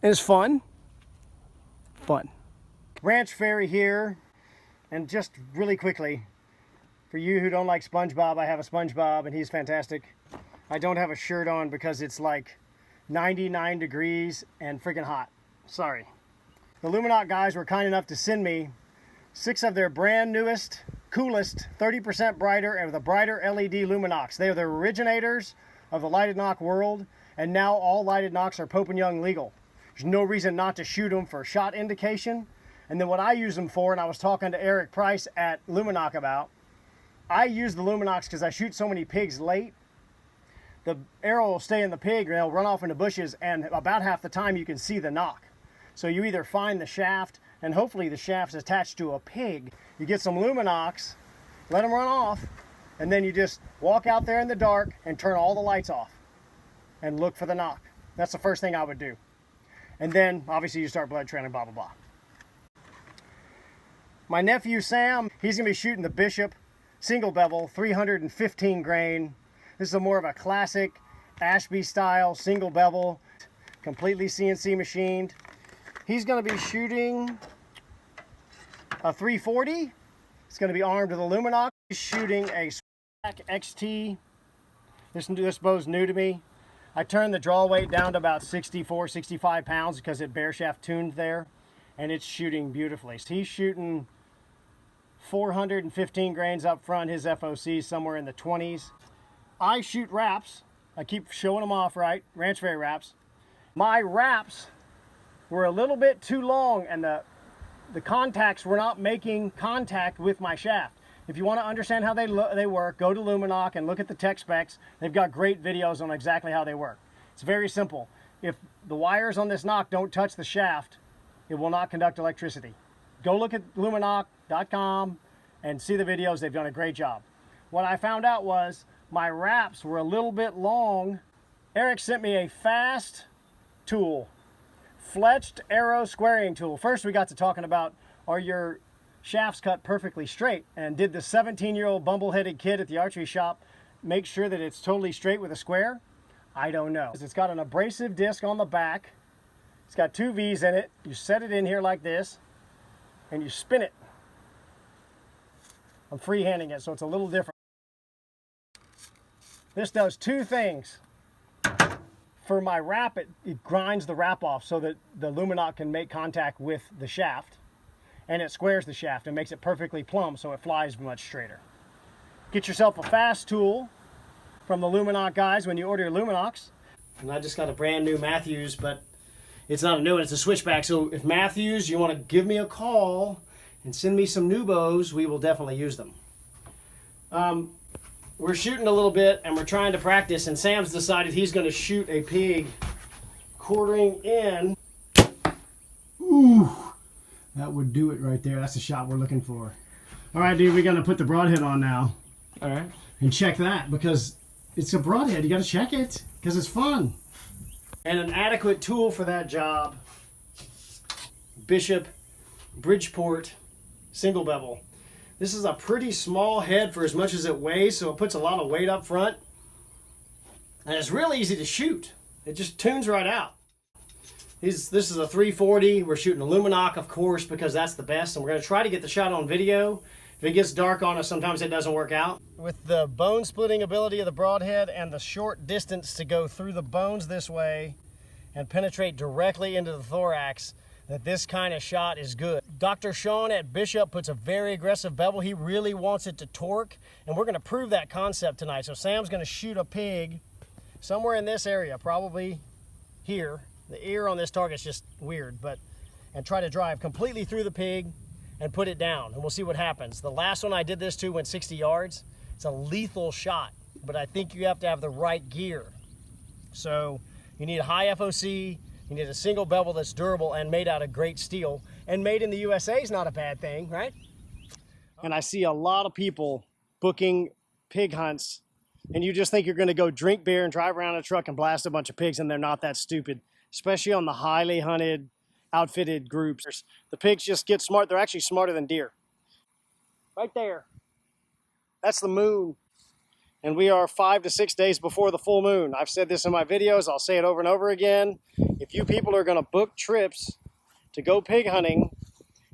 And it's fun. Ranch Fairy here, and just really quickly, for you who don't like SpongeBob, I have a SpongeBob and he's fantastic. I don't have a shirt on because it's like 99 degrees and freaking hot. Sorry. The Luminoc guys were kind enough to send me 6 of their brand newest, coolest, 30% brighter and with a brighter LED Luminocs. They are the originators of the lighted knock world, and now all lighted knocks are Pope and Young legal. There's no reason not to shoot them for shot indication. And then what I use them for, and I was talking to Eric Price at Luminoc about, I use the Luminocs because I shoot so many pigs late. The arrow will stay in the pig and they'll run off into bushes, and about half the time you can see the knock. So you either find the shaft, and hopefully the shaft's attached to a pig. You get some Luminocs, let them run off, and then you just walk out there in the dark and turn all the lights off and look for the knock. That's the first thing I would do. And then obviously you start blood trailing, blah, blah, blah. My nephew Sam, he's gonna be shooting the Bishop single bevel 315 grain. This is more of a classic Ashby style single bevel, completely CNC machined. He's gonna be shooting a 340. It's gonna be armed with a Luminoc. He's shooting a XT. This bow's new to me. I turned the draw weight down to about 64, 65 pounds because it bare shaft tuned there, and it's shooting beautifully. So he's shooting 415 grains up front. His FOC somewhere in the 20s. I shoot wraps. I keep showing them off, right? Ranch Fairy wraps. My wraps were a little bit too long, and the contacts were not making contact with my shaft. If you want to understand how they work, go to Luminoc and look at the tech specs. They've got great videos on exactly how they work. It's very simple. If the wires on this knock don't touch the shaft, it will not conduct electricity. Go look at luminoc.com and see the videos. They've done a great job. What I found out was my wraps were a little bit long. Eric sent me a fast tool, fletched arrow squaring tool. First we got to talking about, are your shafts cut perfectly straight? And did the 17-year-old bumble-headed kid at the archery shop make sure that it's totally straight with a square? I don't know. It's got an abrasive disc on the back. It's got 2 V's in it. You set it in here like this, and you spin it. I'm freehanding it, so it's a little different. This does 2 things. For my wrap, it grinds the wrap off so that the Luminoc can make contact with the shaft, and it squares the shaft and makes it perfectly plumb so it flies much straighter. Get yourself a fast tool from the Luminoc guys when you order your Luminocs. And I just got a brand new Matthews, but it's not a new one, it's a switchback. So if Matthews, you want to give me a call and send me some new bows, we will definitely use them. We're shooting a little bit and we're trying to practice, and Sam's decided he's going to shoot a pig quartering in. Ooh, that would do it right there. That's the shot we're looking for. All right, dude, we're going to put the Broadhead on now. All right. And check that, because it's a Broadhead. You got to check it because it's fun. And an adequate tool for that job, Bishop Bridgeport single bevel. This is a pretty small head for as much as it weighs, so it puts a lot of weight up front. And it's really easy to shoot. It just tunes right out. This is a 340. We're shooting a Luminoc, of course, because that's the best. And we're going to try to get the shot on video. If it gets dark on us, sometimes it doesn't work out. With the bone splitting ability of the Broadhead and the short distance to go through the bones this way and penetrate directly into the thorax, that this kind of shot is good. Dr. Sean at Bishop puts a very aggressive bevel. He really wants it to torque, and we're going to prove that concept tonight. So Sam's going to shoot a pig somewhere in this area, probably here. The ear on this target's just weird, and try to drive completely through the pig and put it down, and we'll see what happens. The last one I did this to went 60 yards. It's a lethal shot, but I think you have to have the right gear. So you need a high FOC, you need a single bevel that's durable and made out of great steel, and made in the USA is not a bad thing, right? And I see a lot of people booking pig hunts, and you just think you're gonna go drink beer and drive around in a truck and blast a bunch of pigs, and they're not that stupid, especially on the highly hunted, outfitted groups. The pigs just get smart. They're actually smarter than deer. Right there. That's the moon. And we are 5 to 6 days before the full moon. I've said this in my videos. I'll say it over and over again. if you people are going to book trips to go pig hunting,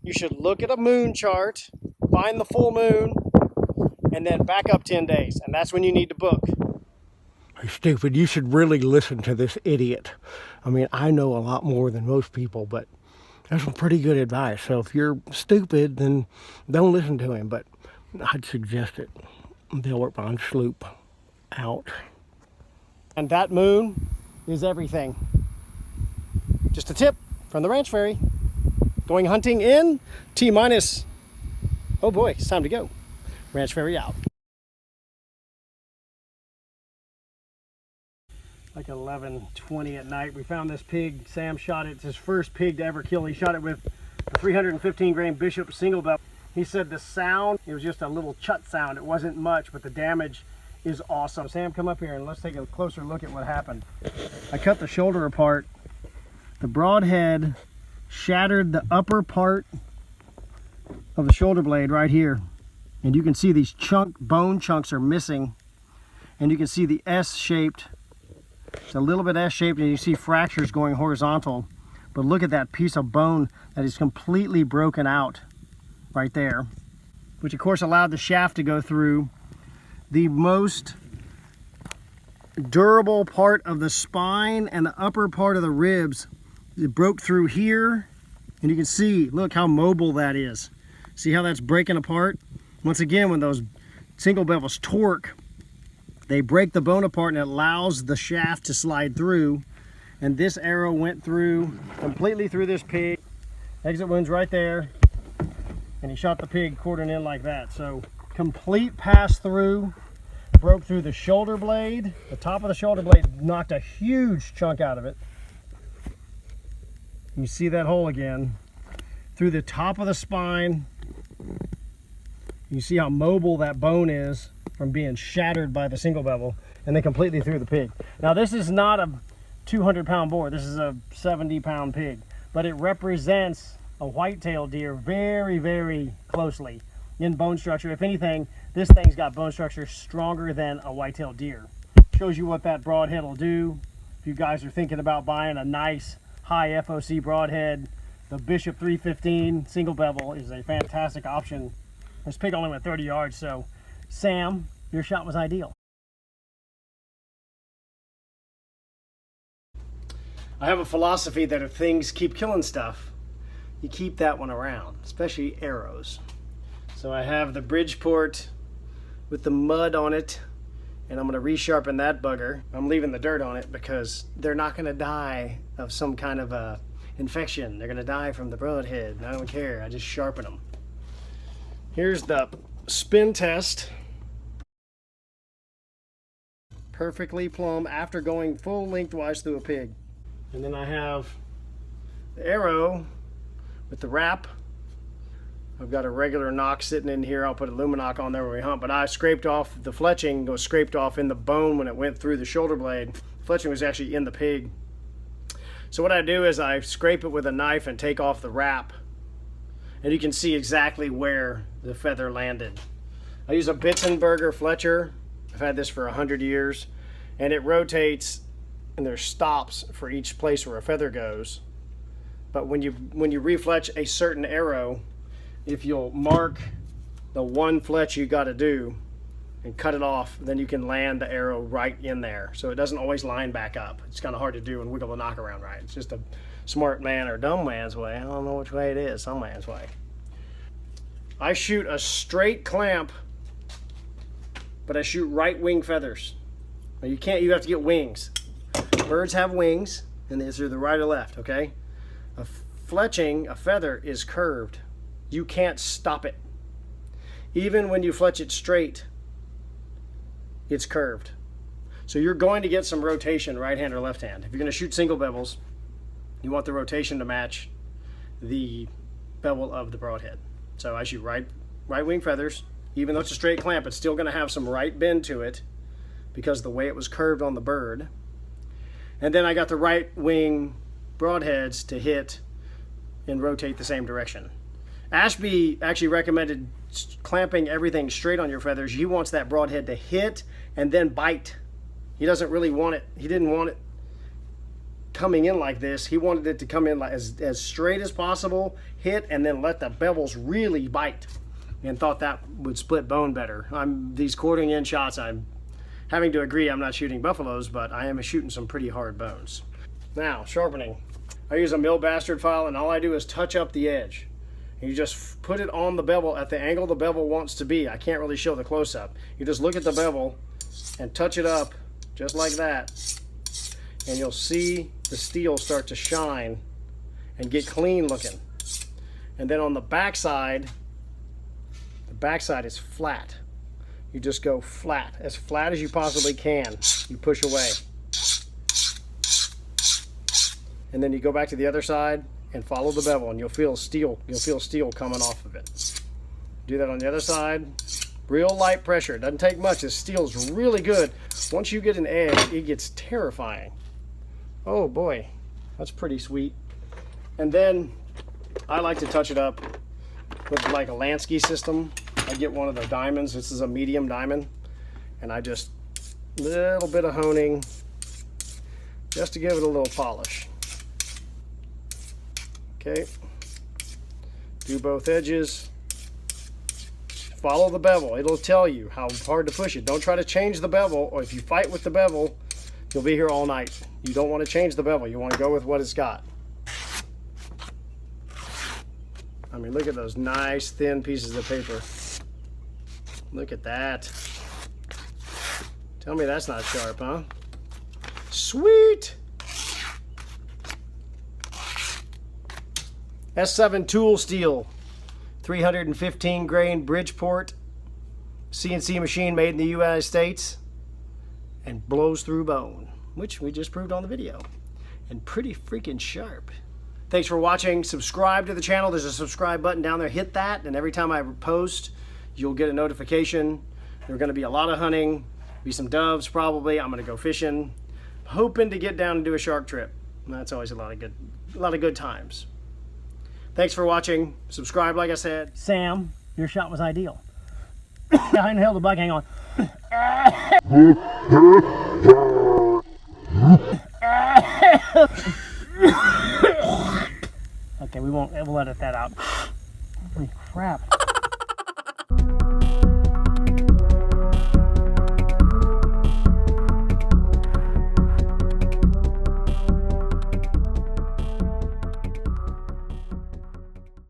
you should look at a moon chart, find the full moon, and then back up 10 days. And that's when you need to book. Hey, stupid, you should really listen to this idiot. I mean, I know a lot more than most people, but that's some pretty good advice. So if you're stupid, then don't listen to him, but I'd suggest it. Delbert Bond sloop out. And that moon is everything. Just a tip from the Ranch Fairy. Going hunting in T-minus. Oh boy, it's time to go. Ranch Fairy out. Like 11:20 at night, we found this pig. Sam shot it. It's his first pig to ever kill. He shot it with a 315 grain Bishop single bell. He said the sound, it was just a little chut sound. It wasn't much, but the damage is awesome. Sam, come up here and let's take a closer look at what happened. I cut the shoulder apart. The broadhead shattered the upper part of the shoulder blade right here. And you can see these bone chunks are missing. And you can see the S-shaped. It's a little bit S-shaped, and you see fractures going horizontal. But look at that piece of bone that is completely broken out right there, which of course allowed the shaft to go through. The most durable part of the spine and the upper part of the ribs, it broke through here, and you can see, look how mobile that is. See how that's breaking apart? Once again, when those single bevels torque, they break the bone apart and it allows the shaft to slide through. And this arrow went through, completely through this pig. Exit wound's right there. And he shot the pig quartering in like that. So complete pass through, broke through the shoulder blade. The top of the shoulder blade knocked a huge chunk out of it. You see that hole again. Through the top of the spine. You see how mobile that bone is from being shattered by the single bevel, and then completely through the pig. Now this is not a 200-pound boar, this is a 70-pound pig, but it represents a white-tailed deer very, very closely in bone structure. If anything, this thing's got bone structure stronger than a white-tailed deer. Shows you what that broadhead will do. If you guys are thinking about buying a nice high FOC broadhead, the Bishop 315 single bevel is a fantastic option. This pig only went 30 yards, so Sam, your shot was ideal. I have a philosophy that if things keep killing stuff, you keep that one around, especially arrows. So I have the Bridgeport with the mud on it, and I'm going to resharpen that bugger. I'm leaving the dirt on it because they're not going to die of some kind of a infection. They're going to die from the broadhead, and I don't care. I just sharpen them. Here's the spin test. Perfectly plumb after going full lengthwise through a pig. And then I have the arrow with the wrap. I've got a regular knock sitting in here. I'll put a Luminoc on there when we hunt, but I scraped off the fletching. It was scraped off in the bone when it went through the shoulder blade. The fletching was actually in the pig. So what I do is I scrape it with a knife and take off the wrap, and you can see exactly where the feather landed. I use a Bitzenberger Fletcher. I've had this for 100 years, and it rotates, and there's stops for each place where a feather goes. But when you refletch a certain arrow, if you'll mark the one fletch you got to do and cut it off, then you can land the arrow right in there. So it doesn't always line back up. It's kind of hard to do and wiggle the knock around right. It's just a smart man or dumb man's way. I don't know which way it is, some man's way. I shoot a straight clamp, but I shoot right wing feathers. Now you have to get wings. Birds have wings, and these are the right or left, okay? A fletching, a feather is curved. You can't stop it. Even when you fletch it straight, it's curved. So you're going to get some rotation right hand or left hand. If you're going to shoot single bevels, you want the rotation to match the bevel of the broadhead. So I shoot right wing feathers. Even though it's a straight clamp, it's still going to have some right bend to it because of the way it was curved on the bird. And then I got the right wing broadheads to hit and rotate the same direction. Ashby actually recommended clamping everything straight on your feathers. He wants that broadhead to hit and then bite. He doesn't really want it. He didn't want it coming in like this. He wanted it to come in like as straight as possible, hit, and then let the bevels really bite, and thought that would split bone better. These quartering in shots, I'm having to agree I'm not shooting buffaloes, but I am shooting some pretty hard bones. Now, sharpening. I use a mill bastard file, and all I do is touch up the edge. You just put it on the bevel at the angle the bevel wants to be. I can't really show the close-up. You just look at the bevel and touch it up just like that, and you'll see the steel start to shine and get clean looking. And then on the backside is flat. You just go flat as you possibly can. You push away. And then you go back to the other side and follow the bevel, and you'll feel steel coming off of it. Do that on the other side. Real light pressure. It doesn't take much. This steel's really good. Once you get an edge, it gets terrifying. Oh boy, that's pretty sweet. And then I like to touch it up with like a Lansky system. I get one of the diamonds. This is a medium diamond, and I just a little bit of honing just to give it a little polish. Okay, do both edges. Follow the bevel. It'll tell you how hard to push it. Don't try to change the bevel, or if you fight with the bevel, you'll be here all night. You don't want to change the bevel. You want to go with what it's got. I mean, look at those nice thin pieces of paper. Look at that. Tell me that's not sharp, huh? Sweet! S7 tool steel, 315 grain Bridgeport CNC machine made in the United States, and blows through bone, which we just proved on the video, and pretty freaking sharp. Thanks for watching. Subscribe to the channel. There's a subscribe button down there. Hit that, and every time I post, you'll get a notification. There's going to be a lot of hunting, be some doves probably. I'm going to go fishing, hoping to get down and do a shark trip. That's always a lot of good times. Thanks for watching. Subscribe, like I said. Sam, your shot was ideal. I inhaled the bug, hang on. Okay, we'll edit that out. Holy crap.